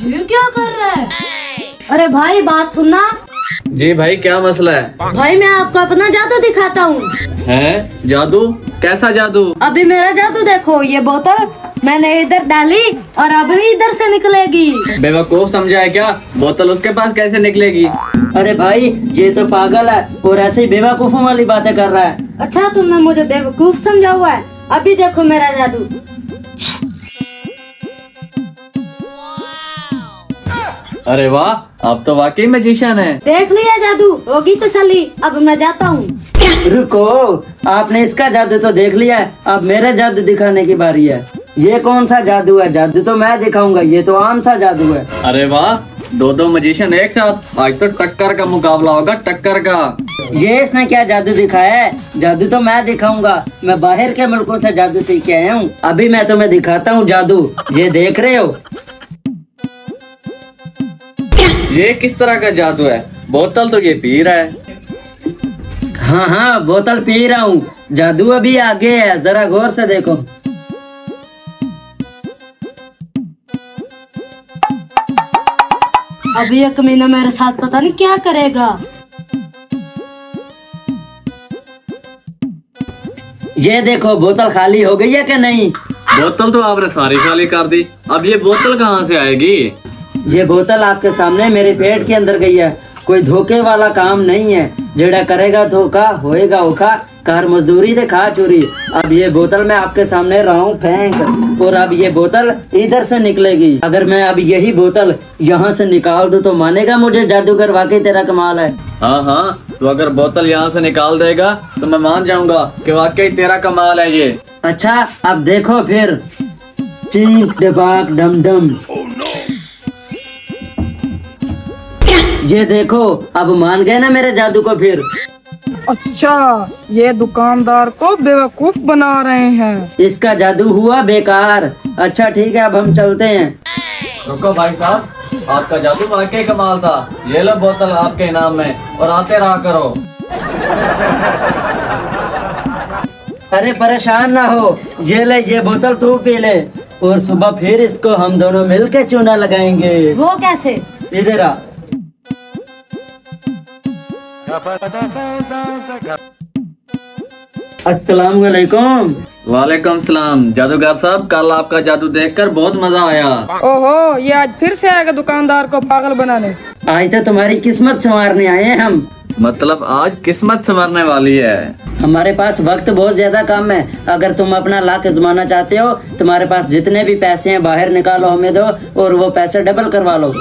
ये क्या कर रहा है? अरे भाई बात सुनना। जी भाई, क्या मसला है? भाई मैं आपको अपना जादू दिखाता हूँ। है जादू? कैसा जादू? अभी मेरा जादू देखो, ये बोतल मैंने इधर डाली और अभी इधर से निकलेगी। बेवकूफ समझा है क्या? बोतल उसके पास कैसे निकलेगी? अरे भाई ये तो पागल है और ऐसे ही बेवकूफों वाली बातें कर रहा है। अच्छा तुमने मुझे बेवकूफ समझा हुआ है। अभी देखो मेरा जादू। अरे वाह, आप तो वाकई मैजिशियन है। देख लिया जादू, होगी तसल्ली। अब मैं जाता हूँ। रुको, आपने इसका जादू तो देख लिया है, अब मेरा जादू दिखाने की बारी है। ये कौन सा जादू है? जादू तो मैं दिखाऊंगा, ये तो आम सा जादू है। अरे वाह, दो मैजिशियन एक साथ। आज तो टक्कर का मुकाबला होगा, टक्कर का। ये इसने क्या जादू दिखाया है? जादू तो मैं दिखाऊंगा। मैं बाहर के मुल्कों से जादू सीख के आया हूँ। अभी मैं तुम्हें दिखाता हूँ जादू। ये देख रहे हो? ये किस तरह का जादू है? बोतल तो ये पी रहा है। हाँ हाँ, बोतल पी रहा हूँ। जादू अभी आगे है, जरा गौर से देखो। अभी एक महीना मेरे साथ पता नहीं क्या करेगा। ये देखो, बोतल खाली हो गई है कि नहीं? बोतल तो आपने सारी खाली कर दी। अब ये बोतल कहाँ से आएगी? ये बोतल आपके सामने मेरे पेट के अंदर गई है। कोई धोखे वाला काम नहीं है। जेड़ा करेगा धोखा होएगा ओखा, कार मजदूरी दे खा चोरी। अब ये बोतल मैं आपके सामने रहा हूँ फेंक, और अब ये बोतल इधर से निकलेगी। अगर मैं अब यही बोतल यहाँ से निकाल दूँ तो मानेगा मुझे जादूगर वाकई तेरा कमाल है? हाँ हाँ, तो अगर बोतल यहाँ से निकाल देगा तो मैं मान जाऊंगा कि वाकई तेरा कमाल है ये। अच्छा अब देखो फिर। चींक डबाक डम डम। ये देखो, अब मान गए ना मेरे जादू को फिर? अच्छा, ये दुकानदार को बेवकूफ बना रहे हैं। इसका जादू हुआ बेकार। अच्छा ठीक है, अब हम चलते हैं। रुको भाई साहब, आपका जादू वाकई कमाल था। ये लो बोतल आपके इनाम में, और आते रहा करो। अरे परेशान ना हो, ये ले, ये बोतल तू पी ले, और सुबह फिर इसको हम दोनों मिलके चूना लगाएंगे। वो कैसे? इधर आ। अस्सलाम वालेकुम। वालेकुम सलाम। जादूगर साहब, कल आपका जादू देखकर बहुत मजा आया। ओहो, ये आज फिर से आएगा दुकानदार को पागल बनाने। आज तो तुम्हारी किस्मत संवारने आए हैं हम। मतलब आज किस्मत संवरने वाली है। हमारे पास वक्त बहुत ज्यादा कम है। अगर तुम अपना लाख आजमाना चाहते हो, तुम्हारे पास जितने भी पैसे हैं बाहर निकालो, हमें दो, और वो पैसे डबल करवा लो।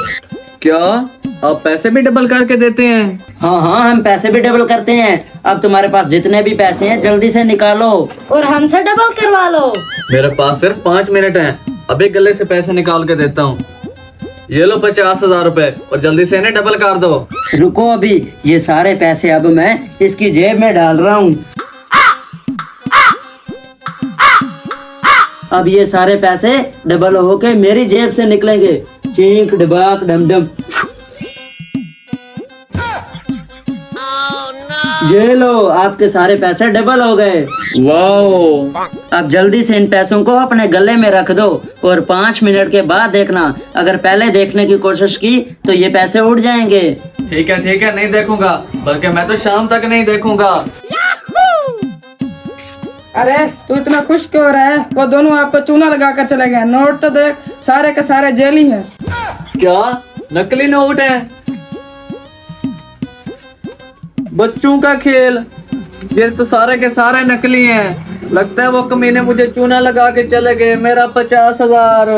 क्या आप पैसे भी डबल करके देते हैं? हाँ हाँ, हम पैसे भी डबल करते हैं। अब तुम्हारे पास जितने भी पैसे हैं जल्दी से निकालो, और हमसे डबल करवा लो। मेरे पास सिर्फ 5 मिनट हैं। अभी गले से पैसे निकाल के देता हूँ। ये लो 50,000 रुपए, और जल्दी से इन्हें डबल कर दो। रुको, अभी ये सारे पैसे अब मैं इसकी जेब में डाल रहा हूँ। अब ये सारे पैसे डबल होके मेरी जेब से निकलेंगे। चींक डबाक डम डम। ये लो, आपके सारे पैसे डबल हो गए। वाह! अब जल्दी से इन पैसों को अपने गले में रख दो, और 5 मिनट के बाद देखना। अगर पहले देखने की कोशिश की तो ये पैसे उड़ जाएंगे। ठीक है, नहीं देखूंगा, बल्कि मैं तो शाम तक नहीं देखूंगा। अरे तू इतना खुश क्यों रहा है? वो दोनों आपको चूना लगा कर चले गए। नोट तो देख, सारे के सारे जेली हैं। क्या नकली नोट है? बच्चों का खेल। ये तो सारे के सारे नकली हैं। लगता है वो कमीने मुझे चूना लगा के चले गए। मेरा 50,000।